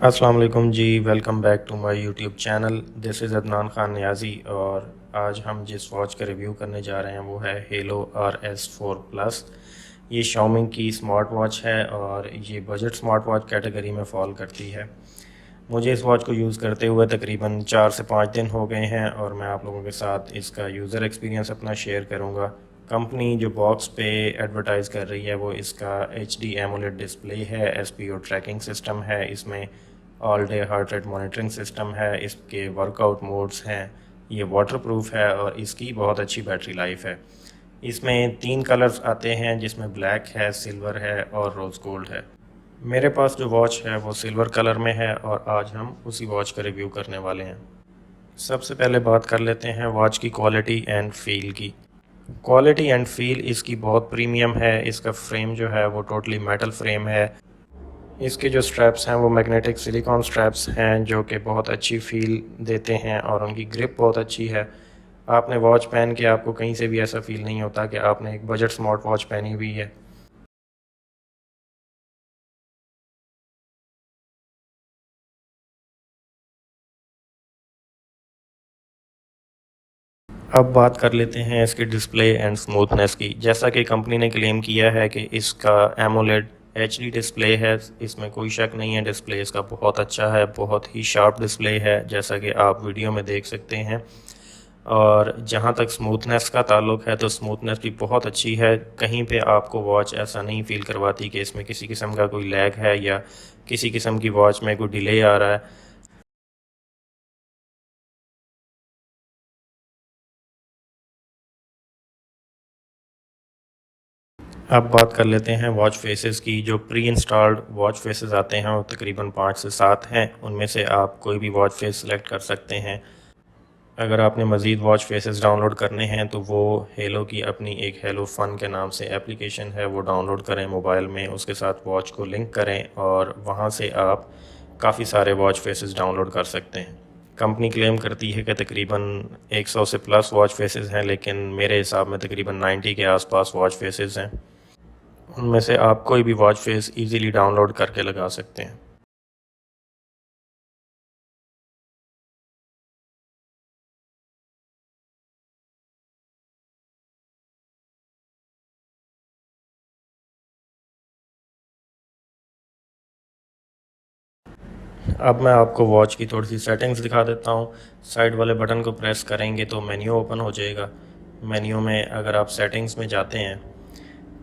अस्सलाम वालेकुम जी। Welcome back to my YouTube channel. This is Adnan Khan Niazi और आज हम जिस वॉच का रिव्यू करने जा रहे हैं वो है हेलो RS4 प्लस। ये शाओमी की स्मार्ट वॉच है और ये बजट स्मार्ट वॉच कैटेगरी में फॉल करती है। मुझे इस वॉच को यूज़ करते हुए तकरीबन 4 से 5 दिन हो गए हैं और मैं आप लोगों के साथ इसका यूज़र एक्सपीरियंस अपना शेयर करूँगा। कंपनी जो बॉक्स पे एडवर्टाइज़ कर रही है वो इसका HD एमोलेड डिस्प्ले है, SPO ट्रैकिंग सिस्टम है, इसमें all day heart rate monitoring system है, इसके वर्कआउट मोड्स हैं, ये वाटर प्रूफ है और इसकी बहुत अच्छी बैटरी लाइफ है। इसमें 3 कलर्स आते हैं जिसमें ब्लैक है, सिल्वर है और रोज़ गोल्ड है। मेरे पास जो वॉच है वो सिल्वर कलर में है और आज हम उसी वॉच का रिव्यू करने वाले हैं। सबसे पहले बात कर लेते हैं वॉच की क्वालिटी एंड फील की। क्वालिटी एंड फील इसकी बहुत प्रीमियम है। इसका फ्रेम जो है वो टोटली मेटल फ्रेम है। इसके जो स्ट्रैप्स हैं वो मैग्नेटिक सिलिकॉन स्ट्रैप्स हैं जो कि बहुत अच्छी फील देते हैं और उनकी ग्रिप बहुत अच्छी है। आपने वॉच पहन के आपको कहीं से भी ऐसा फील नहीं होता कि आपने एक बजट स्मार्ट वॉच पहनी हुई है। अब बात कर लेते हैं इसकी डिस्प्ले एंड स्मूथनेस की। जैसा कि कंपनी ने क्लेम किया है कि इसका एमोलेड HD डिस्प्ले है, इसमें कोई शक नहीं है। डिस्प्ले इसका बहुत अच्छा है, बहुत ही शार्प डिस्प्ले है जैसा कि आप वीडियो में देख सकते हैं। और जहाँ तक स्मूथनेस का ताल्लुक है तो स्मूथनेस भी बहुत अच्छी है। कहीं पे आपको वॉच ऐसा नहीं फ़ील करवाती कि इसमें किसी किस्म का कोई लैग है या किसी किस्म की वॉच में कोई डिले आ रहा है। अब बात कर लेते हैं वॉच फेसेस की। जो प्री इंस्टॉल्ड वॉच फेसेस आते हैं वो तकरीबन 5 से 7 हैं। उनमें से आप कोई भी वॉच फेस सेलेक्ट कर सकते हैं। अगर आपने मज़ीद वॉच फेसेस डाउनलोड करने हैं तो वो हेलो की अपनी एक हेलो फ़न के नाम से एप्लीकेशन है, वो डाउनलोड करें मोबाइल में, उसके साथ वॉच को लिंक करें और वहाँ से आप काफ़ी सारे वॉच फेसेस डाउनलोड कर सकते हैं। कंपनी क्लेम करती है कि तकरीबन 100 से प्लस वॉच फेसेस हैं, लेकिन मेरे हिसाब में तकरीबन 90 के आसपास वॉच फेसेस हैं। उनमें से आप कोई भी वॉच फेस इजीली डाउनलोड करके लगा सकते हैं। अब मैं आपको वॉच की थोड़ी सी सेटिंग्स दिखा देता हूँ। साइड वाले बटन को प्रेस करेंगे तो मेन्यू ओपन हो जाएगा। मेन्यू में अगर आप सेटिंग्स में जाते हैं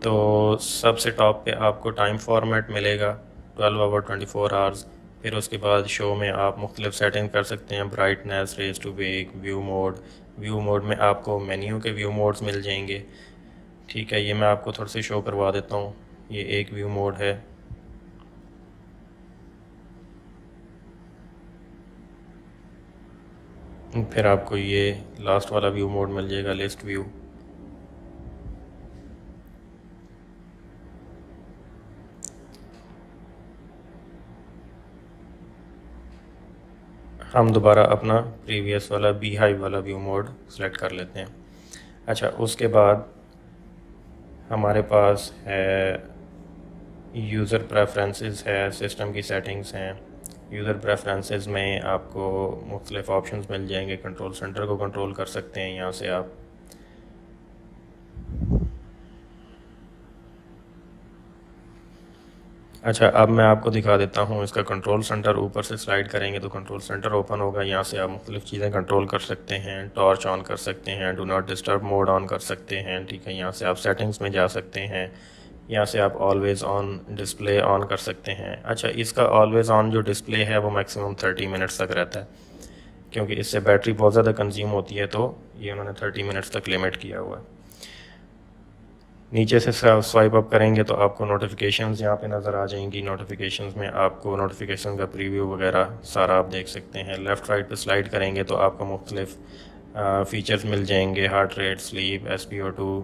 तो सबसे टॉप पे आपको टाइम फॉर्मेट मिलेगा 12 आवर 24 आवर्स। फिर उसके बाद शो में आप मुख्तलिफ सेटिंग कर सकते हैं, brightness, raise to wake, view mode. View mode में आपको मेन्यू के व्यू मोड्स मिल जाएंगे। ठीक है, ये मैं आपको थोड़ा सी शो करवा देता हूँ। ये एक व्यू मोड है। फिर आपको ये लास्ट वाला व्यू मोड मिल जाएगा, लिस्ट व्यू। हम दोबारा अपना प्रीवियस वाला बी हाइव वाला व्यू मोड सेलेक्ट कर लेते हैं। अच्छा, उसके बाद हमारे पास है यूज़र प्रेफरेंसेस है, सिस्टम की सेटिंग्स हैं। यूज़र प्रेफरेंसेस में आपको मुख्तलिफ ऑप्शंस मिल जाएंगे। कंट्रोल सेंटर को कंट्रोल कर सकते हैं यहाँ से आप। अच्छा, अब मैं आपको दिखा देता हूँ इसका कंट्रोल सेंटर। ऊपर से स्लाइड करेंगे तो कंट्रोल सेंटर ओपन होगा। यहाँ से आप मुख्तलिफ चीज़ें कंट्रोल कर सकते हैं। टॉर्च ऑन कर सकते हैं, do not disturb mode on कर सकते हैं। ठीक है, यहाँ से आप सेटिंग्स में जा सकते हैं। यहाँ से आप ऑलवेज़ ऑन डिस्प्ले ऑन कर सकते हैं। अच्छा, इसका ऑलवेज़ ऑन जो डिस्प्ले है वो मैक्सिमम 30 मिनट्स तक रहता है, क्योंकि इससे बैटरी बहुत ज़्यादा कंज्यूम होती है, तो ये उन्होंने 30 मिनट्स तक लिमिट किया हुआ है। नीचे से स्वाइप अप करेंगे तो आपको नोटिफिकेशंस यहाँ पे नज़र आ जाएंगी। नोटिफिकेशंस में आपको नोटिफिकेशन का प्रीव्यू वगैरह सारा आप देख सकते हैं। लेफ़्ट राइट पे स्लाइड करेंगे तो आपको मुख्तलिफ फ़ीचर्स मिल जाएंगे, हार्ट रेट, स्लीप, SPO2।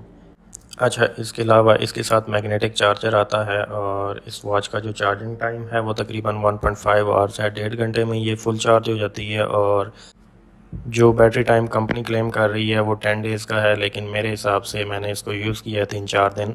अच्छा, इसके अलावा इसके साथ मैग्नेटिक चार्जर आता है और इस वॉच का जो चार्जिंग टाइम है वो तकरीबन 1.5 आवर्स है। 1.5 घंटे में ये फुल चार्ज हो जाती है। और जो बैटरी टाइम कंपनी क्लेम कर रही है वो 10 डेज़ का है, लेकिन मेरे हिसाब से मैंने इसको यूज़ किया है 3-4 दिन,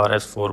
RS4